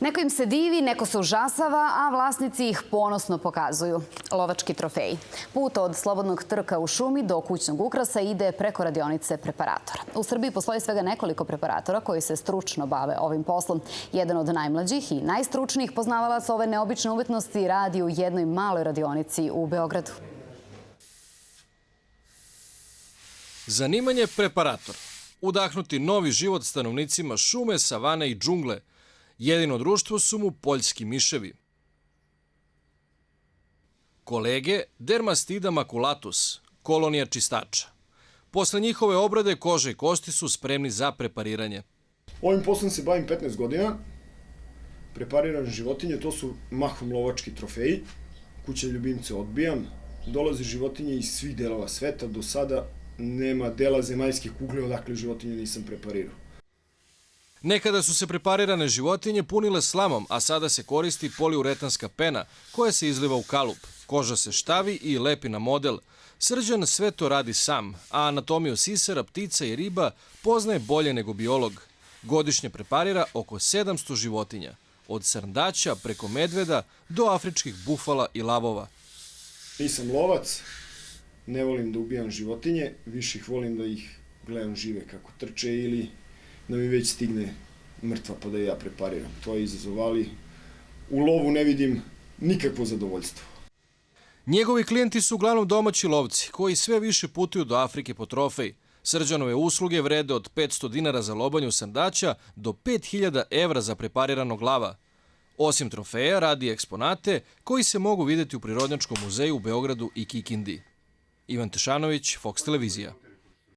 Neko im se divi, neko se užasava, a vlasnici ih ponosno pokazuju. Lovački trofeji. Put od slobodnog trka u šumi do kućnog ukrasa ide preko radionice preparatora. U Srbiji postoji svega nekoliko preparatora koji se stručno bave ovim poslom. Jedan od najmlađih i najstručnijih poznavalaca ove neobične umetnosti radi u jednoj maloj radionici u Beogradu. Zanimanje preparator. Udahnuti novi život stanovnicima šume, savane i džungle. Jedino društvo su mu poljski miševi. Kolege Dermastida maculatus, kolonija čistača. Posle njihove obrade kože i kosti su spremni za prepariranje. Ovim poslom se bavim 15 godina. Prepariram životinje, to su mahom lovački trofeji. Kućne ljubimce odbijam. Dolaze životinje iz svih delova sveta. Do sada nema dela zemaljske kugle odakle životinje nisam preparirao. Nekada su se preparirane životinje punile slamom, a sada se koristi poliuretanska pena koja se izliva u kalup. Koža se štavi i lepi na model. Srđan sve to radi sam, a anatomiju sisara, ptica i riba poznaje bolje nego biolog. Godišnje preparira oko 700 životinja, od srndaća preko medveda do afričkih bufala i lavova. Nisam lovac, ne volim da ubijam životinje, više ih volim da ih gledam žive kako trče ili da mi već stigne mrtva pa da ja prepariram. To je izazov, ali u lovu ne vidim nikakvo zadovoljstvo. Njegovi klijenti su uglavnom domaći lovci, koji sve više putuju do Afrike po trofej. Srđanove usluge vrede od 500 dinara za lobanju srndaća do 5000 evra za prepariranog lava. Osim trofeja, radi eksponate koji se mogu vidjeti u Prirodnjačkom muzeju u Beogradu i Kikindi. Ivan Tešanović, Fox televizija.